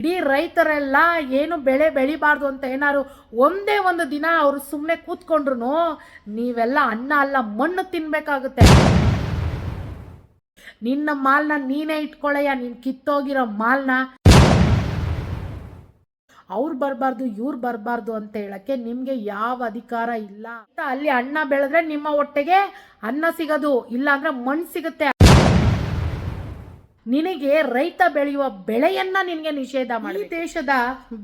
ಇಡೀ ರೈತರೆಲ್ಲ ಏನು ಬೆಳೆ ಬೆಳಿಬಾರ್ದು ಅಂತ ಏನಾದ್ರು ಒಂದೇ ಒಂದು ದಿನ ಅವರು ಸುಮ್ಮನೆ ಕೂತ್ಕೊಂಡ್ರು ನೀವೆಲ್ಲ ಅನ್ನ ಅಲ್ಲ ಮಣ್ಣು ತಿನ್ಬೇಕಾಗುತ್ತೆ. ನಿನ್ನ ಮಾಲ್ನ ನೀನೇ ಇಟ್ಕೊಳ್ಳಯ್ಯ, ನೀನ್ ಕಿತ್ತೋಗಿರೋ ಮಾಲ್ನ. ಅವ್ರು ಬರಬಾರ್ದು ಇವ್ರು ಬರಬಾರ್ದು ಅಂತ ಹೇಳಕ್ಕೆ ನಿಮ್ಗೆ ಯಾವ ಅಧಿಕಾರ ಇಲ್ಲ. ಅಲ್ಲಿ ಅನ್ನ ಬೆಳೆದ್ರೆ ನಿಮ್ಮ ಹೊಟ್ಟೆಗೆ ಅನ್ನ ಸಿಗೋದು, ಇಲ್ಲ ಅಂದ್ರೆ ಮಣ್ಣು ಸಿಗುತ್ತೆ. ನಿನಗೆ ರೈತ ಬೆಳೆಯುವ ಬೆಳೆಯನ್ನ ನಿನಗೆ ನಿಷೇಧ ಮಾಡಿ. ದೇಶದ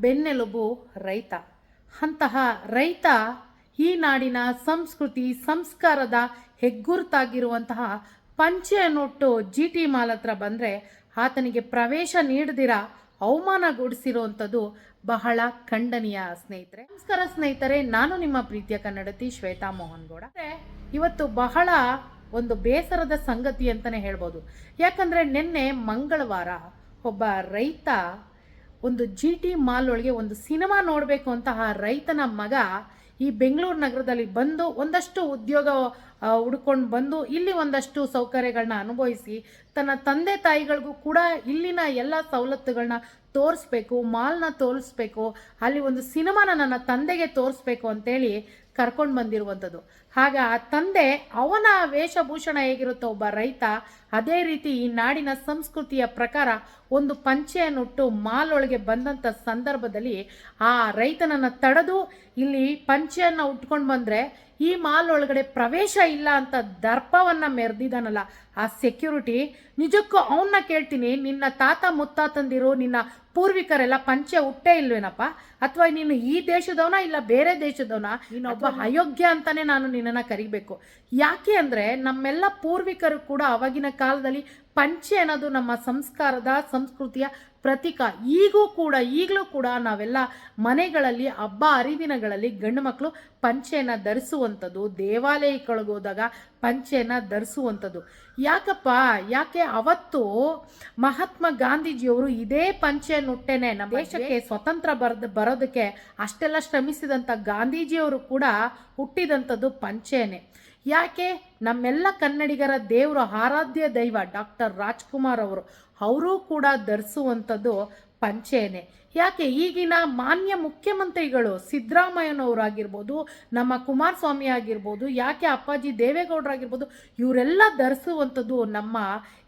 ಬೆನ್ನೆಲುಬು ರೈತ. ಅಂತಹ ರೈತ ಈ ನಾಡಿನ ಸಂಸ್ಕೃತಿ ಸಂಸ್ಕಾರದ ಹೆಗ್ಗುರುತಾಗಿರುವಂತಹ ಪಂಚೆಯನ್ನುಟ್ಟು GT ಮಾಲ್ ಹತ್ರ ಬಂದರೆ ಆತನಿಗೆ ಪ್ರವೇಶ ನೀಡದಿರ ಅವಮಾನಗೊಳಿಸಿರುವಂಥದ್ದು ಬಹಳ ಖಂಡನೀಯ ಸ್ನೇಹಿತರೆ. ನಮಸ್ಕಾರ ಸ್ನೇಹಿತರೆ, ನಾನು ನಿಮ್ಮ ಪ್ರೀತಿಯ ಕನ್ನಡತಿ ಶ್ವೇತಾ ಮೋಹನ್ ಗೌಡ. ಇವತ್ತು ಬಹಳ ಒಂದು ಬೇಸರದ ಸಂಗತಿ ಅಂತಲೇ ಹೇಳ್ಬೋದು. ಯಾಕಂದರೆ ನಿನ್ನೆ ಮಂಗಳವಾರ ಒಬ್ಬ ರೈತ ಒಂದು GT ಮಾಲ್ ಒಳಗೆ ಒಂದು ಸಿನಿಮಾ ನೋಡಬೇಕು ಅಂತ ಆ ರೈತನ ಮಗ ಈ ಬೆಂಗಳೂರು ನಗರದಲ್ಲಿ ಬಂದು ಒಂದಷ್ಟು ಉದ್ಯೋಗ ಹುಡ್ಕೊಂಡು ಬಂದು ಇಲ್ಲಿ ಒಂದಷ್ಟು ಸೌಕರ್ಯಗಳನ್ನ ಅನುಭವಿಸಿ ತನ್ನ ತಂದೆ ತಾಯಿಗಳಿಗೂ ಕೂಡ ಇಲ್ಲಿನ ಎಲ್ಲ ಸವಲತ್ತುಗಳನ್ನ ತೋರಿಸ್ಬೇಕು, ಮಾಲ್ನ ತೋರಿಸ್ಬೇಕು, ಅಲ್ಲಿ ಒಂದು ಸಿನಿಮಾನ ನನ್ನ ತಂದೆಗೆ ತೋರಿಸ್ಬೇಕು ಅಂತೇಳಿ ಕರ್ಕೊಂಡು ಬಂದಿರುವಂಥದ್ದು. ಹಾಗೆ ಆ ತಂದೆ ಅವನ ವೇಷಭೂಷಣ ಹೇಗಿರುತ್ತೋ ಒಬ್ಬ ರೈತ ಅದೇ ರೀತಿ ಈ ನಾಡಿನ ಸಂಸ್ಕೃತಿಯ ಪ್ರಕಾರ ಒಂದು ಪಂಚೆಯನ್ನುಟ್ಟು ಮಾಲ್ ಒಳಗೆ ಬಂದಂಥ ಸಂದರ್ಭದಲ್ಲಿ ಆ ರೈತನನ್ನು ತಡೆದು ಇಲ್ಲಿ ಪಂಚೆಯನ್ನು ಉಟ್ಕೊಂಡು ಬಂದರೆ ಈ ಮಾಲ್ ಒಳಗಡೆ ಪ್ರವೇಶ ಇಲ್ಲ ಅಂತ ದರ್ಪವನ್ನು ಮೆರೆದಿದ್ದಾನಲ್ಲ ಆ ಸೆಕ್ಯೂರಿಟಿ. ನಿಜಕ್ಕೂ ಅವನ್ನ ಕೇಳ್ತೀನಿ, ನಿನ್ನ ತಾತ ಮುತ್ತಾತಂದಿರು ನಿನ್ನ ಪೂರ್ವಿಕರೆಲ್ಲ ಪಂಚೆ ಉಟ್ಟೇ ಇಲ್ವೇನಪ್ಪ? ಅಥವಾ ನೀನು ಈ ದೇಶದವನ ಇಲ್ಲ ಬೇರೆ ದೇಶದವನ? ನೀನೊಬ್ಬ ಅಯೋಗ್ಯ ಅಂತಾನೆ ನಾನು ನಿನ್ನನ್ನು ಕರಿಬೇಕು. ಯಾಕೆ ಅಂದರೆ ನಮ್ಮೆಲ್ಲ ಪೂರ್ವಿಕರು ಕೂಡ ಅವಾಗಿನ ಕಾಲದಲ್ಲಿ ಪಂಚೆ ಅನ್ನೋದು ನಮ್ಮ ಸಂಸ್ಕಾರದ ಸಂಸ್ಕೃತಿಯ ಪ್ರತೀಕ. ಈಗಲೂ ಕೂಡ ನಾವೆಲ್ಲ ಮನೆಗಳಲ್ಲಿ ಹಬ್ಬ ಹರಿದಿನಗಳಲ್ಲಿ ಗಂಡು ಮಕ್ಕಳು ಪಂಚೆಯನ್ನು ಧರಿಸುವಂಥದ್ದು, ದೇವಾಲಯಗಳಿಗೆ ಹೋದಾಗ ಪಂಚೆಯನ್ನು ಧರಿಸುವಂಥದ್ದು. ಯಾಕೆ ಅವತ್ತು ಮಹಾತ್ಮ ಗಾಂಧೀಜಿಯವರು ಇದೇ ಪಂಚೆಯನ್ನುಟ್ಟೇನೆ ನಮ್ಮ ದೇಶಕ್ಕೆ ಸ್ವತಂತ್ರ ಬರೋದಕ್ಕೆ ಅಷ್ಟೆಲ್ಲ ಶ್ರಮಿಸಿದಂಥ ಗಾಂಧೀಜಿಯವರು ಕೂಡ ಹುಟ್ಟಿದಂಥದ್ದು ಪಂಚೆನೇ. ಯಾಕೆ? ನಮ್ಮೆಲ್ಲ ಕನ್ನಡಿಗರ ದೇವರು ಆರಾಧ್ಯ ದೈವ ಡಾಕ್ಟರ್ ರಾಜ್ಕುಮಾರ್ ಅವರು ಕೂಡ ಧರಿಸುವಂಥದ್ದು ಪಂಚೆನೇ. ಯಾಕೆ? ಈಗಿನ ಮಾನ್ಯ ಮುಖ್ಯಮಂತ್ರಿಗಳು ಸಿದ್ದರಾಮಯ್ಯನವರಾಗಿರ್ಬೋದು, ನಮ್ಮ ಕುಮಾರಸ್ವಾಮಿ ಆಗಿರ್ಬೋದು, ಯಾಕೆ ಅಪ್ಪಾಜಿ ದೇವೇಗೌಡರಾಗಿರ್ಬೋದು, ಇವರೆಲ್ಲ ಧರಿಸುವಂಥದ್ದು ನಮ್ಮ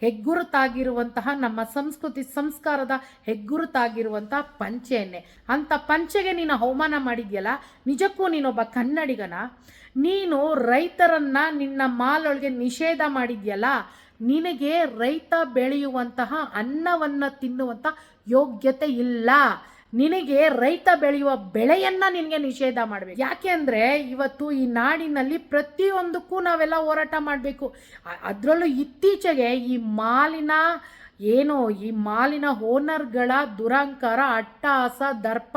ಹೆಗ್ಗುರುತಾಗಿರುವಂತಹ ನಮ್ಮ ಸಂಸ್ಕೃತಿ ಸಂಸ್ಕಾರದ ಹೆಗ್ಗುರುತಾಗಿರುವಂತಹ ಪಂಚೆಯನ್ನೇ. ಅಂಥ ಪಂಚೆಗೆ ನೀನು ಅವಮಾನ ಮಾಡಿದ್ಯಲ್ಲ, ನಿಜಕ್ಕೂ ನೀನೊಬ್ಬ ಕನ್ನಡಿಗನ? ನೀನು ರೈತರನ್ನ ನಿನ್ನ ಮಾಲೊಳಗೆ ನಿಷೇಧ ಮಾಡಿದ್ಯಲ್ಲ, ನಿನಗೆ ರೈತ ಬೆಳೆಯುವಂತಹ ಅನ್ನವನ್ನು ತಿನ್ನುವಂಥ ಯೋಗ್ಯತೆ ಇಲ್ಲ. ನಿನಗೆ ರೈತ ಬೆಳೆಯುವ ಬೆಳೆಯನ್ನ ನಿನಗೆ ನಿಷೇಧ ಮಾಡಬೇಕು. ಯಾಕೆ ಅಂದರೆ ಇವತ್ತು ಈ ನಾಡಿನಲ್ಲಿ ಪ್ರತಿಯೊಂದಕ್ಕೂ ನಾವೆಲ್ಲ ಹೋರಾಟ ಮಾಡಬೇಕು. ಅದರಲ್ಲೂ ಇತ್ತೀಚೆಗೆ ಈ ಮಾಲಿನ ಓನರ್ಗಳ ದುರಂಕಾರ ಅಟ್ಟಹಾಸ ದರ್ಪ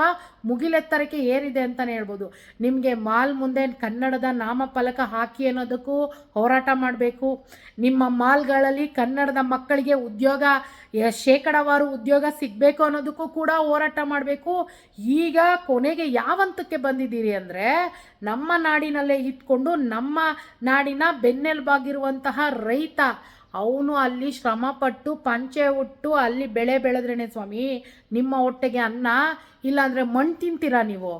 ಮುಗಿಲೆತ್ತರಕ್ಕೆ ಏರಿದೆ ಅಂತಲೇ ಹೇಳ್ಬೋದು. ನಿಮಗೆ ಮಾಲ್ ಮುಂದೆ ಕನ್ನಡದ ನಾಮಫಲಕ ಹಾಕಿ ಅನ್ನೋದಕ್ಕೂ ಹೋರಾಟ ಮಾಡಬೇಕು. ನಿಮ್ಮ ಮಾಲ್ಗಳಲ್ಲಿ ಕನ್ನಡದ ಮಕ್ಕಳಿಗೆ ಉದ್ಯೋಗ ಶೇಕಡಾವಾರು ಉದ್ಯೋಗ ಸಿಗಬೇಕು ಅನ್ನೋದಕ್ಕೂ ಕೂಡ ಹೋರಾಟ ಮಾಡಬೇಕು. ಈಗ ಕೊನೆಗೆ ಯಾವಂತಕ್ಕೆ ಬಂದಿದ್ದೀರಿ ಅಂದರೆ, ನಮ್ಮ ನಾಡಿನಲ್ಲೇ ಇಟ್ಕೊಂಡು ನಮ್ಮ ನಾಡಿನ ಬೆನ್ನೆಲುಬಾಗಿರುವಂತಹ ರೈತ ಅವನು ಅಲ್ಲಿ ಶ್ರಮಪಟ್ಟು ಪಂಚೆ ಉಟ್ಟು ಅಲ್ಲಿ ಬೆಳೆ ಬೆಳೆದ್ರೇನೆ ಸ್ವಾಮಿ ನಿಮ್ಮ ಹೊಟ್ಟೆಗೆ ಅನ್ನ, ಇಲ್ಲಾಂದರೆ ಮಣ್ಣು ತಿಂತೀರಾ ನೀವು?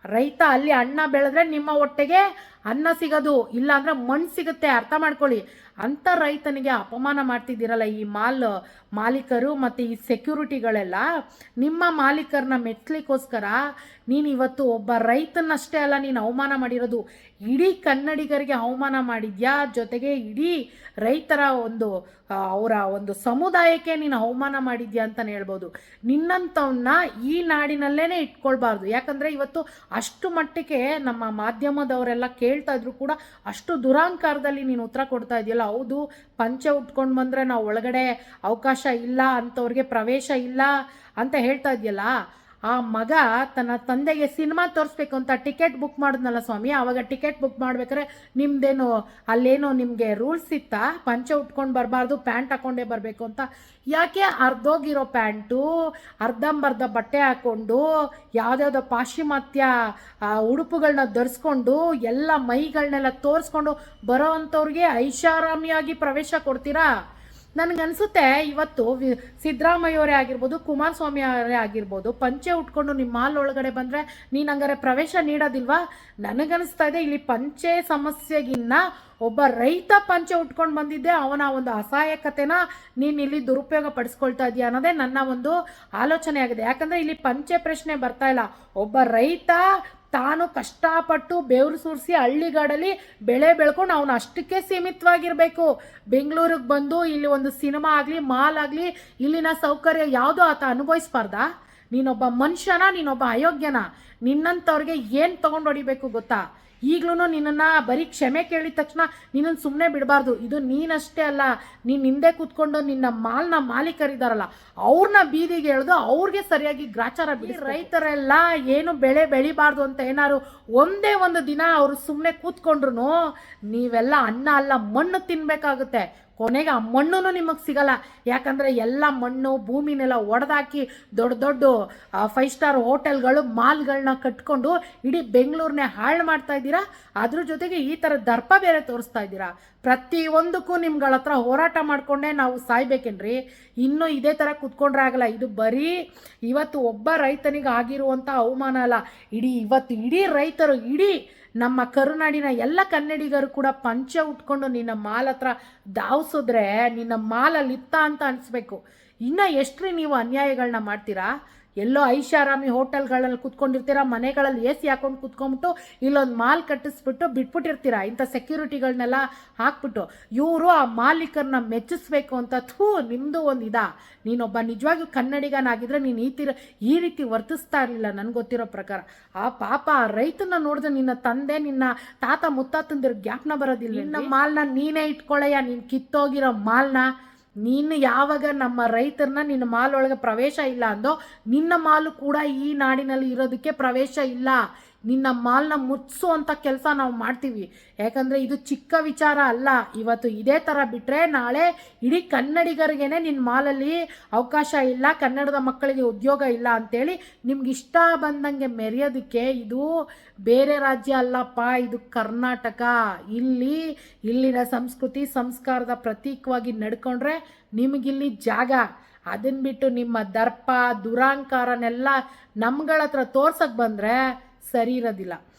ರೈತ ಅಲ್ಲಿ ಅನ್ನ ಬೆಳೆದ್ರೆ ನಿಮ್ಮ ಹೊಟ್ಟೆಗೆ ಅನ್ನ ಸಿಗೋದು, ಇಲ್ಲಾಂದ್ರೆ ಮಣ್ಣು ಸಿಗುತ್ತೆ. ಅರ್ಥ ಮಾಡ್ಕೊಳ್ಳಿ. ಅಂಥ ರೈತನಿಗೆ ಅಪಮಾನ ಮಾಡ್ತಿದ್ದೀರಲ್ಲ ಈ ಮಾಲೀಕರು ಮತ್ತು ಈ ಸೆಕ್ಯೂರಿಟಿಗಳೆಲ್ಲ. ನಿಮ್ಮ ಮಾಲೀಕರನ್ನ ಮೆಚ್ಚಲಿಕ್ಕೋಸ್ಕರ ನೀನು ಇವತ್ತು ಒಬ್ಬ ರೈತನಷ್ಟೇ ಅಲ್ಲ ನೀನು ಅವಮಾನ ಮಾಡಿರೋದು, ಇಡೀ ಕನ್ನಡಿಗರಿಗೆ ಅವಮಾನ ಮಾಡಿದ್ಯಾ. ಜೊತೆಗೆ ಇಡೀ ರೈತರ ಅವರ ಒಂದು ಸಮುದಾಯಕ್ಕೆ ನೀನು ಅವಮಾನ ಮಾಡಿದ್ಯಾ ಅಂತಲೇ ಹೇಳ್ಬೋದು. ನಿನ್ನಂಥವನ್ನ ಈ ನಾಡಿನಲ್ಲೇ ಇಟ್ಕೊಳ್ಬಾರ್ದು. ಯಾಕಂದರೆ ಇವತ್ತು ಅಷ್ಟು ಮಟ್ಟಿಗೆ ನಮ್ಮ ಮಾಧ್ಯಮದವರೆಲ್ಲ ಕೇಳ್ತಾ ಇದ್ರು ಕೂಡ ಅಷ್ಟು ದುರಾಂಕಾರದಲ್ಲಿ ನೀನು ಉತ್ತರ ಕೊಡ್ತಾ ಇದೆಯಲ್ಲ. ಹೌದು, ಪಂಚೆ ಉಟ್ಕೊಂಡು ಬಂದರೆ ನಾವು ಒಳಗಡೆ ಅವಕಾಶ ಇಲ್ಲ, ಅಂಥವ್ರಿಗೆ ಪ್ರವೇಶ ಇಲ್ಲ ಅಂತ ಹೇಳ್ತಾ ಇದೆಯಲ್ಲ. ಆ ಮಗ ತನ್ನ ತಂದೆಗೆ ಸಿನಿಮಾ ತೋರಿಸ್ಬೇಕು ಅಂತ ಟಿಕೆಟ್ ಬುಕ್ ಮಾಡಿದ್ನಲ್ಲ ಸ್ವಾಮಿ, ಆವಾಗ ಟಿಕೆಟ್ ಬುಕ್ ಮಾಡ್ಬೇಕಾದ್ರೆ ನಿಮ್ದೇನು ಅಲ್ಲೇನೋ ನಿಮಗೆ ರೂಲ್ಸ್ ಇತ್ತಾ? ಪಂಚೆ ಉಟ್ಕೊಂಡು ಬರಬಾರ್ದು, ಪ್ಯಾಂಟ್ ಹಾಕ್ಕೊಂಡೇ ಬರಬೇಕು ಅಂತ. ಯಾಕೆ? ಅರ್ಧೋಗಿರೋ ಪ್ಯಾಂಟು ಅರ್ಧಂಬರ್ಧ ಬಟ್ಟೆ ಹಾಕ್ಕೊಂಡು ಯಾವುದ್ಯಾವುದೋ ಪಾಶ್ಚಿಮಾತ್ಯ ಉಡುಪುಗಳನ್ನ ಧರಿಸ್ಕೊಂಡು ಎಲ್ಲ ಮೈಗಳನ್ನೆಲ್ಲ ತೋರಿಸ್ಕೊಂಡು ಬರೋ ಅಂಥವ್ರಿಗೆ ಐಷಾರಾಮಿಯಾಗಿ ಪ್ರವೇಶ ಕೊಡ್ತೀರಾ? ನನಗನ್ಸುತ್ತೆ ಇವತ್ತು ಸಿದ್ದರಾಮಯ್ಯವರೇ ಆಗಿರ್ಬೋದು, ಕುಮಾರಸ್ವಾಮಿ ಅವರೇ ಆಗಿರ್ಬೋದು, ಪಂಚೆ ಉಟ್ಕೊಂಡು ನಿಮ್ಮ ಮಾಲ್ ಒಳಗಡೆ ಬಂದರೆ ನೀನು ಹಂಗಾರೆ ಪ್ರವೇಶ ನೀಡೋದಿಲ್ವಾ? ನನಗನ್ನಿಸ್ತಾ ಇದೆ ಇಲ್ಲಿ ಪಂಚೆ ಸಮಸ್ಯೆಗಿನ್ನ ಒಬ್ಬ ರೈತ ಪಂಚೆ ಉಟ್ಕೊಂಡು ಬಂದಿದ್ದೆ ಅವನ ಒಂದು ಅಸಹಾಯಕತೆನ ನೀನು ಇಲ್ಲಿ ದುರುಪಯೋಗ ಪಡಿಸ್ಕೊಳ್ತಾ ಇದೆಯಾ ಅನ್ನೋದೇ ನನ್ನ ಒಂದು ಆಲೋಚನೆ ಆಗಿದೆ. ಯಾಕಂದರೆ ಇಲ್ಲಿ ಪಂಚೆ ಪ್ರಶ್ನೆ ಬರ್ತಾ ಇಲ್ಲ. ಒಬ್ಬ ರೈತ ತಾನು ಕಷ್ಟಪಟ್ಟು ಬೆವರು ಸುರಿಸಿ ಹಳ್ಳಿಗಾಡಲ್ಲಿ ಬೆಳೆ ಬೆಳ್ಕೊಂಡು ಅವನು ಅಷ್ಟಕ್ಕೆ ಸೀಮಿತವಾಗಿರಬೇಕು. ಬೆಂಗಳೂರಿಗೆ ಬಂದು ಇಲ್ಲಿ ಒಂದು ಸಿನಿಮಾ ಆಗಲಿ ಮಾಲ್ ಆಗಲಿ ಇಲ್ಲಿನ ಸೌಕರ್ಯ ಯಾವುದೋ ಆತ ಅನುಭವಿಸ್ಬಾರ್ದಾ? ನೀನೊಬ್ಬ ಮನುಷ್ಯನ, ನೀನೊಬ್ಬ ಅಯೋಗ್ಯನ? ನಿನ್ನಂಥವ್ರಿಗೆ ಏನು ತೊಗೊಂಡು ಹೊಡಿಬೇಕು ಗೊತ್ತಾ? ಈಗಲೂ ನಿನ್ನನ್ನು ಬರೀ ಕ್ಷಮೆ ಕೇಳಿದ ತಕ್ಷಣ ನಿನ್ನನ್ನು ಸುಮ್ಮನೆ ಬಿಡಬಾರ್ದು. ಇದು ನೀನಷ್ಟೇ ಅಲ್ಲ, ನೀನು ಹಿಂದೆ ಕೂತ್ಕೊಂಡು ನಿನ್ನ ಮಾಲ್ನ ಮಾಲೀಕರಿದ್ದಾರಲ್ಲ ಅವ್ರನ್ನ ಬೀದಿಗೆ ಎಳೆದು ಅವ್ರಿಗೆ ಸರಿಯಾಗಿ ಗ್ರಾಚಾರ ಬಿಡಿ. ರೈತರೆಲ್ಲ ಏನು ಬೆಳೆ ಬೆಳಿಬಾರ್ದು ಅಂತ ಏನಾದ್ರು ಒಂದೇ ಒಂದು ದಿನ ಅವರು ಸುಮ್ಮನೆ ಕೂತ್ಕೊಂಡ್ರು ನೀವೆಲ್ಲ ಅನ್ನ ಅಲ್ಲ ಮಣ್ಣು ತಿನ್ನಬೇಕಾಗುತ್ತೆ. ಕೊನೆಗೆ ಆ ಮಣ್ಣು ನಿಮಗೆ ಸಿಗಲ್ಲ. ಯಾಕಂದರೆ ಎಲ್ಲ ಮಣ್ಣು ಭೂಮಿನೆಲ್ಲ ಒಡೆದಾಕಿ ದೊಡ್ಡ ದೊಡ್ಡ 5 ಸ್ಟಾರ್ ಹೋಟೆಲ್ಗಳು ಮಾಲ್ಗಳನ್ನ ಕಟ್ಕೊಂಡು ಇಡೀ ಬೆಂಗಳೂರನ್ನೇ ಹಾಳು ಮಾಡ್ತಾ ಇದ್ದೀರಾ. ಅದ್ರ ಜೊತೆಗೆ ಈ ಥರ ದರ್ಪ ಬೇರೆ ತೋರಿಸ್ತಾ ಇದ್ದೀರಾ. ಪ್ರತಿಯೊಂದಕ್ಕೂ ನಿಮ್ಗಳ ಹತ್ರ ಹೋರಾಟ ಮಾಡಿಕೊಂಡೇ ನಾವು ಸಾಯ್ಬೇಕೇನ್ರಿ? ಇನ್ನೂ ಇದೇ ಥರ ಕೂತ್ಕೊಂಡ್ರೆ ಆಗಲ್ಲ. ಇದು ಬರೀ ಇವತ್ತು ಒಬ್ಬ ರೈತನಿಗೆ ಆಗಿರುವಂಥ ಅವಮಾನ ಅಲ್ಲ, ಇಡೀ ರೈತರು, ಇಡೀ ನಮ್ಮ ಕರುನಾಡಿನ ಎಲ್ಲ ಕನ್ನಡಿಗರು ಕೂಡ ಪಂಚೆ ಉಟ್ಕೊಂಡು ನಿನ್ನ ಮಾಲ್ ಹತ್ರ ಧಾವಿಸಿದ್ರೆ ನಿನ್ನ ಮಾಲಲ್ಲಿ ಇತ್ತ ಅಂತ ಅನಿಸ್ಬೇಕು. ಇನ್ನು ಎಷ್ಟ್ರಿ ನೀವು ಅನ್ಯಾಯಗಳನ್ನ ಮಾಡ್ತೀರಾ? ಎಲ್ಲೋ ಐಷಾರಾಮಿ ಹೋಟೆಲ್ಗಳಲ್ಲಿ ಕೂತ್ಕೊಂಡಿರ್ತೀರಾ, ಮನೆಗಳಲ್ಲಿ AC ಹಾಕೊಂಡು ಕೂತ್ಕೊಂಡ್ಬಿಟ್ಟು ಇಲ್ಲೊಂದು ಮಾಲ್ ಕಟ್ಟಿಸ್ಬಿಟ್ಟು ಬಿಟ್ಬಿಟ್ಟಿರ್ತೀರಾ ಇಂಥ ಸೆಕ್ಯೂರಿಟಿಗಳನ್ನೆಲ್ಲ ಹಾಕ್ಬಿಟ್ಟು. ಇವರು ಆ ಮಾಲೀಕರನ್ನ ಮೆಚ್ಚಿಸ್ಬೇಕು ಅಂತ ನಿಮ್ಮದು ಒಂದು ನೀನೊಬ್ಬ ನಿಜವಾಗಿಯೂ ಕನ್ನಡಿಗನಾಗಿದ್ರೆ ನೀನು ಈ ರೀತಿ ವರ್ತಿಸ್ತಾ ಇರಲಿಲ್ಲ ನನಗೆ ಗೊತ್ತಿರೋ ಪ್ರಕಾರ. ಆ ಪಾಪ ಆ ರೈತನ ನೋಡಿದ್ರೆ ನಿನ್ನ ತಂದೆ ನಿನ್ನ ತಾತ ಮುತ್ತಾತಂದಿರ ಜ್ಞಾಪನ ಬರೋದಿಲ್ಲ. ನಿನ್ನ ಮಾಲ್ನ ನೀನೇ ಇಟ್ಕೊಳ್ಳಯ್ಯ, ನೀನು ಕಿತ್ತೋಗಿರೋ ಮಾಲ್ನ. ನೀನು ಯಾವಾಗ ನಮ್ಮ ರೈತರನ್ನ ನಿನ್ನ ಮಾಲ್ ಒಳಗೆ ಪ್ರವೇಶ ಇಲ್ಲ ಅಂದೋ ನಿನ್ನ ಮಾಲು ಕೂಡ ಈ ನಾಡಿನಲ್ಲಿ ಇರೋದಕ್ಕೆ ಪ್ರವೇಶ ಇಲ್ಲ. ನಿನ್ನ ಮಾಲ್ನ ಮುಚ್ಚಿಸುವಂಥ ಕೆಲಸ ನಾವು ಮಾಡ್ತೀವಿ. ಯಾಕಂದರೆ ಇದು ಚಿಕ್ಕ ವಿಚಾರ ಅಲ್ಲ. ಇವತ್ತು ಇದೇ ಥರ ಬಿಟ್ಟರೆ ನಾಳೆ ಇಡೀ ಕನ್ನಡಿಗರಿಗೇ ನಿನ್ನ ಮಾಲಲ್ಲಿ ಅವಕಾಶ ಇಲ್ಲ, ಕನ್ನಡದ ಮಕ್ಕಳಿಗೆ ಉದ್ಯೋಗ ಇಲ್ಲ ಅಂಥೇಳಿ ನಿಮ್ಗೆ ಇಷ್ಟ ಬಂದಂಗೆ ಮೆರೆಯೋದಕ್ಕೆ. ಇದು ಬೇರೆ ರಾಜ್ಯ ಅಲ್ಲಪ್ಪ, ಇದು ಕರ್ನಾಟಕ. ಇಲ್ಲಿನ ಸಂಸ್ಕೃತಿ ಸಂಸ್ಕಾರದ ಪ್ರತೀಕವಾಗಿ ನಡ್ಕೊಂಡ್ರೆ ನಿಮಗಿಲ್ಲಿ ಜಾಗ. ಅದನ್ನು ಬಿಟ್ಟು ನಿಮ್ಮ ದರ್ಪ ದುರಾಂಕಾರನೆಲ್ಲ ನಮ್ಗಳ ಹತ್ರ ತೋರ್ಸಕ್ಕೆ ಬಂದರೆ ಸರಿ ಇರೋದಿಲ್ಲ.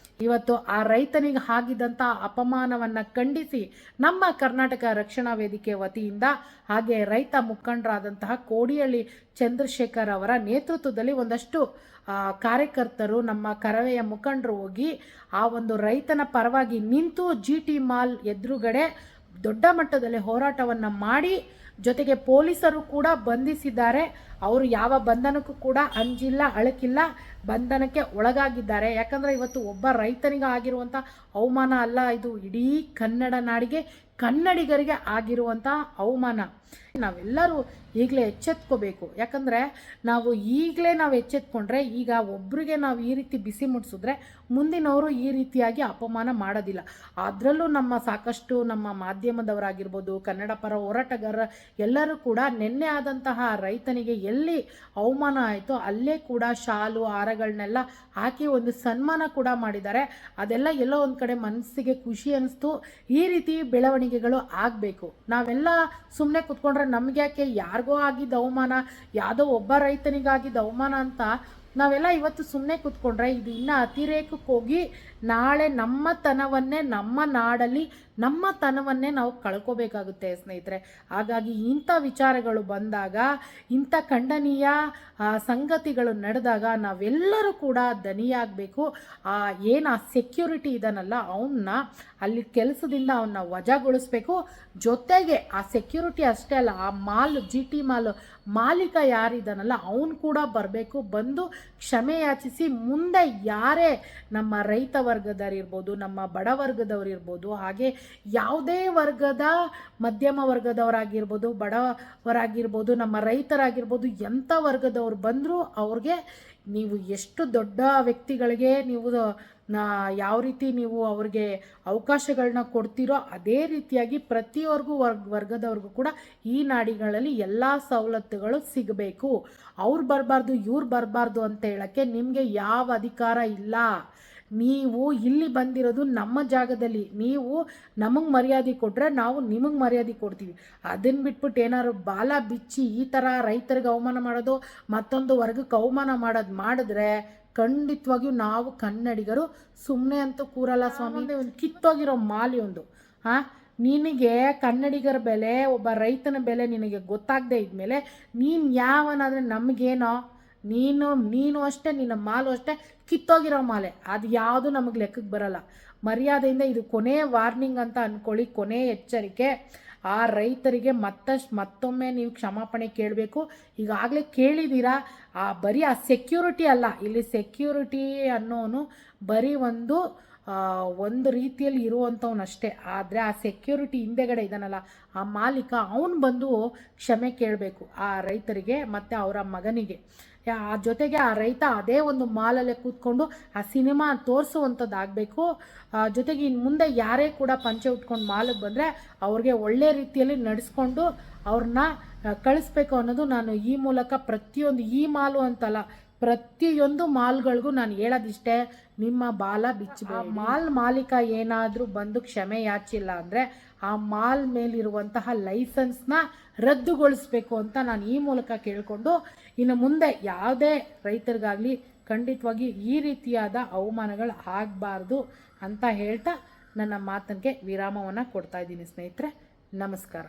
ಇವತ್ತು ಆ ರೈತನಿಗೆ ಆಗಿದ್ದಂಥ ಅಪಮಾನವನ್ನು ಖಂಡಿಸಿ ನಮ್ಮ ಕರ್ನಾಟಕ ರಕ್ಷಣಾ ವೇದಿಕೆ ವತಿಯಿಂದ ಹಾಗೆ ರೈತ ಮುಖಂಡರಾದಂತಹ ಕೋಡಿಹಳ್ಳಿ ಚಂದ್ರಶೇಖರ್ ಅವರ ನೇತೃತ್ವದಲ್ಲಿ ಒಂದಷ್ಟು ಕಾರ್ಯಕರ್ತರು ನಮ್ಮ ಕರವೆಯ ಮುಖಂಡರು ಹೋಗಿ ಆ ಒಂದು ರೈತನ ಪರವಾಗಿ ನಿಂತು GT ಮಾಲ್ ಎದುರುಗಡೆ ದೊಡ್ಡ ಮಟ್ಟದಲ್ಲಿ ಹೋರಾಟವನ್ನು ಮಾಡಿ, ಜೊತೆಗೆ ಪೊಲೀಸರು ಕೂಡ ಬಂಧಿಸಿದ್ದಾರೆ. ಅವರು ಯಾವ ಬಂಧನಕ್ಕೂ ಕೂಡ ಅಂಜಿಲ್ಲ, ಅಳಕಿಲ್ಲ, ಬಂಧನಕ್ಕೆ ಒಳಗಾಗಿದ್ದಾರೆ. ಯಾಕಂದರೆ ಇವತ್ತು ಒಬ್ಬ ರೈತನಿಗೆ ಆಗಿರುವಂಥ ಅವಮಾನ ಅಲ್ಲ, ಇದು ಇಡೀ ಕನ್ನಡ ನಾಡಿಗೆ ಕನ್ನಡಿಗರಿಗೆ ಆಗಿರುವಂಥ ಅವಮಾನ. ನಾವೆಲ್ಲರೂ ಈಗಲೇ ಎಚ್ಚೆತ್ಕೋಬೇಕು. ಯಾಕಂದರೆ ನಾವು ಎಚ್ಚೆತ್ಕೊಂಡ್ರೆ ಈಗ ಒಬ್ಬರಿಗೆ ನಾವು ಈ ರೀತಿ ಬಿಸಿ ಮುಟ್ಟಿಸಿದ್ರೆ ಮುಂದಿನವರು ಈ ರೀತಿಯಾಗಿ ಅಪಮಾನ ಮಾಡೋದಿಲ್ಲ. ಅದರಲ್ಲೂ ಸಾಕಷ್ಟು ನಮ್ಮ ಮಾಧ್ಯಮದವರಾಗಿರ್ಬೋದು, ಕನ್ನಡ ಪರ ಹೋರಾಟಗಾರರ ಎಲ್ಲರೂ ಕೂಡ ನಿನ್ನೆ ಆದಂತಹ ರೈತನಿಗೆ ಎಲ್ಲಿ ಅವಮಾನ ಆಯಿತು ಅಲ್ಲೇ ಕೂಡ ಶಾಲು ಹಾರಗಳನ್ನೆಲ್ಲ ಹಾಕಿ ಒಂದು ಸನ್ಮಾನ ಕೂಡ ಮಾಡಿದ್ದಾರೆ. ಅದೆಲ್ಲ ಎಲ್ಲೋ ಒಂದು ಕಡೆ ಮನಸ್ಸಿಗೆ ಖುಷಿ ಅನ್ನಿಸ್ತು. ಈ ರೀತಿ ಬೆಳವಣಿಗೆಗಳು ಆಗಬೇಕು. ನಾವೆಲ್ಲ ಸುಮ್ಮನೆ ಕೂತ್ಕೊಂಡ್ರೆ ನಮ್ಗೆ ಯಾಕೆ, ಯಾರಿಗೋ ಆಗಿದ್ದ ಅವಮಾನ, ಯಾವುದೋ ಒಬ್ಬ ರೈತನಿಗಾಗಿದ್ದ ಅವಮಾನ ಅಂತ ನಾವೆಲ್ಲ ಇವತ್ತು ಸುಮ್ಮನೆ ಕೂತ್ಕೊಂಡ್ರೆ ಇದು ಇನ್ನೂ ಅತಿರೇಕಕ್ಕೆ ಹೋಗಿ ನಾಳೆ ನಮ್ಮತನವನ್ನೇ, ನಮ್ಮ ನಾಡಲ್ಲಿ ನಮ್ಮತನವನ್ನೇ ನಾವು ಕಳ್ಕೋಬೇಕಾಗುತ್ತೆ ಸ್ನೇಹಿತರೆ. ಹಾಗಾಗಿ ಇಂಥ ವಿಚಾರಗಳು ಬಂದಾಗ, ಇಂಥ ಖಂಡನೀಯ ಸಂಗತಿಗಳು ನಡೆದಾಗ ನಾವೆಲ್ಲರೂ ಕೂಡ ದನಿಯಾಗಬೇಕು. ಏನು ಆ ಸೆಕ್ಯೂರಿಟಿ ಇದನ್ನಲ್ಲ ಅವನ್ನ ಅಲ್ಲಿ ಕೆಲಸದಿಂದ ಅವನ್ನ ವಜಾಗೊಳಿಸ್ಬೇಕು. ಜೊತೆಗೆ ಆ ಸೆಕ್ಯೂರಿಟಿ ಅಷ್ಟೇ ಅಲ್ಲ, ಆ GT ಮಾಲ್ ಮಾಲೀಕ ಯಾರಿದ್ದಾನಲ್ಲ ಅವನು ಕೂಡ ಬರಬೇಕು. ಬಂದು ಕ್ಷಮೆ ಯಾಚಿಸಿ ಮುಂದೆ ಯಾರೇ ನಮ್ಮ ರೈತ ವರ್ಗದವರಿರ್ಬೋದು, ನಮ್ಮ ಬಡ ವರ್ಗದವರಿರ್ಬೋದು, ಹಾಗೆ ಯಾವುದೇ ವರ್ಗದ ಮಧ್ಯಮ ವರ್ಗದವರಾಗಿರ್ಬೋದು, ಬಡವರಾಗಿರ್ಬೋದು, ನಮ್ಮ ರೈತರಾಗಿರ್ಬೋದು, ಎಂಥ ವರ್ಗದವ್ರು ಬಂದರೂ ಅವ್ರಿಗೆ ನೀವು ಎಷ್ಟು ದೊಡ್ಡ ವ್ಯಕ್ತಿಗಳಿಗೆ ನೀವು ಯಾವ ರೀತಿ ನೀವು ಅವ್ರಿಗೆ ಅವಕಾಶಗಳನ್ನ ಕೊಡ್ತೀರೋ ಅದೇ ರೀತಿಯಾಗಿ ಪ್ರತಿಯೊರ್ಗೂ ವರ್ಗದವ್ರಿಗೂ ಕೂಡ ಈ ನಾಡಿಗಳಲ್ಲಿ ಎಲ್ಲ ಸವಲತ್ತುಗಳು ಸಿಗಬೇಕು. ಅವ್ರು ಬರಬಾರ್ದು ಇವ್ರು ಬರಬಾರ್ದು ಅಂತ ಹೇಳೋಕ್ಕೆ ನಿಮಗೆ ಯಾವ ಅಧಿಕಾರ ಇಲ್ಲ. ನೀವು ಇಲ್ಲಿ ಬಂದಿರೋದು ನಮ್ಮ ಜಾಗದಲ್ಲಿ, ನೀವು ನಮಗೆ ಮರ್ಯಾದೆ ಕೊಟ್ಟರೆ ನಾವು ನಿಮಗೆ ಮರ್ಯಾದೆ ಕೊಡ್ತೀವಿ. ಅದನ್ನು ಬಿಟ್ಬಿಟ್ಟು ಏನಾದ್ರು ಬಾಲ ಬಿಚ್ಚಿ ಈ ಥರ ರೈತರಿಗೆ ಅವಮಾನ ಮಾಡೋದು, ಮತ್ತೊಂದು ವರ್ಗಕ್ಕೆ ಅವಮಾನ ಮಾಡಿದ್ರೆ ಖಂಡಿತವಾಗಿಯೂ ನಾವು ಕನ್ನಡಿಗರು ಸುಮ್ಮನೆ ಅಂತೂ ಕೂರಲ್ಲ ಸ್ವಾಮಿ. ಒಂದು ಕಿತ್ತೋಗಿರೋ ಮಾಲಿ ಒಂದು ನಿನಗೆ ಕನ್ನಡಿಗರ ಬೆಲೆ, ಒಬ್ಬ ರೈತನ ಬೆಲೆ ನಿನಗೆ ಗೊತ್ತಾಗದೇ ಇದ್ಮೇಲೆ ನೀನು ಯಾವನಾದರೆ ನಮಗೇನೋ, ನೀನು ಅಷ್ಟೇ, ನಿನ್ನ ಮಾಲು ಅಷ್ಟೇ ಕಿತ್ತೋಗಿರೋ ಮಾಲೆ, ಅದು ಯಾವುದು ನಮಗೆ ಲೆಕ್ಕಕ್ಕೆ ಬರಲ್ಲ. ಮರ್ಯಾದೆಯಿಂದ ಇದು ಕೊನೆ ವಾರ್ನಿಂಗ್ ಅಂತ ಅಂದ್ಕೊಳ್ಳಿ, ಕೊನೆ ಎಚ್ಚರಿಕೆ. ಆ ರೈತರಿಗೆ ಮತ್ತೊಮ್ಮೆ ನೀವು ಕ್ಷಮಾಪಣೆ ಕೇಳಬೇಕು. ಈಗಾಗಲೇ ಕೇಳಿದ್ದೀರಾ. ಬರೀ ಆ ಸೆಕ್ಯೂರಿಟಿ ಅಲ್ಲ, ಇಲ್ಲಿ ಸೆಕ್ಯೂರಿಟಿ ಅನ್ನೋನು ಬರೀ ಒಂದು ರೀತಿಯಲ್ಲಿ ಇರುವಂಥವನಷ್ಟೇ. ಆದರೆ ಆ ಸೆಕ್ಯೂರಿಟಿ ಹಿಂದೆಗಡೆ ಇದ್ದಾನಲ್ಲ ಆ ಮಾಲೀಕ, ಅವನು ಬಂದು ಕ್ಷಮೆ ಕೇಳಬೇಕು ಆ ರೈತರಿಗೆ ಮತ್ತು ಅವರ ಮಗನಿಗೆ. ಆ ಜೊತೆಗೆ ಆ ರೈತ ಅದೇ ಒಂದು ಮಾಲಲ್ಲೇ ಕೂತ್ಕೊಂಡು ಆ ಸಿನಿಮಾ ತೋರಿಸುವಂಥದ್ದು ಆಗಬೇಕು. ಜೊತೆಗೆ ಇನ್ನು ಮುಂದೆ ಯಾರೇ ಕೂಡ ಪಂಚೆ ಉಟ್ಕೊಂಡು ಮಾಲಿಗೆ ಬಂದರೆ ಅವ್ರಿಗೆ ಒಳ್ಳೆ ರೀತಿಯಲ್ಲಿ ನಡೆಸ್ಕೊಂಡು ಅವ್ರನ್ನ ಕಳಿಸ್ಬೇಕು ಅನ್ನೋದು ನಾನು ಈ ಮೂಲಕ ಪ್ರತಿಯೊಂದು, ಈ ಮಾಲು ಅಂತಲ್ಲ ಪ್ರತಿಯೊಂದು ಮಾಲ್ಗಳಿಗೂ ನಾನು ಹೇಳೋದಿಷ್ಟೇ, ನಿಮ್ಮ ಬಾಲ ಬಿಚ್ಚಬೇಕು. ಮಾಲ್ ಮಾಲೀಕ ಏನಾದರೂ ಬಂದು ಕ್ಷಮೆ ಯಾಚಿಲ್ಲ ಅಂದರೆ ಆ ಮಾಲ್ ಮೇಲಿರುವಂತಹ ಲೈಸೆನ್ಸ್ನ ರದ್ದುಗೊಳಿಸ್ಬೇಕು ಅಂತ ನಾನು ಈ ಮೂಲಕ ಕೇಳಿಕೊಂಡು, ಇನ್ನು ಮುಂದೆ ಯಾವುದೇ ರೈತರಿಗಾಗಲಿ ಖಂಡಿತವಾಗಿ ಈ ರೀತಿಯಾದ ಅವಮಾನಗಳು ಆಗಬಾರ್ದು ಅಂತ ಹೇಳ್ತಾ ನನ್ನ ಮಾತಿಗೆ ವಿರಾಮವನ್ನು ಕೊಡ್ತಾ ಇದ್ದೀನಿ ಸ್ನೇಹಿತರೆ. ನಮಸ್ಕಾರ.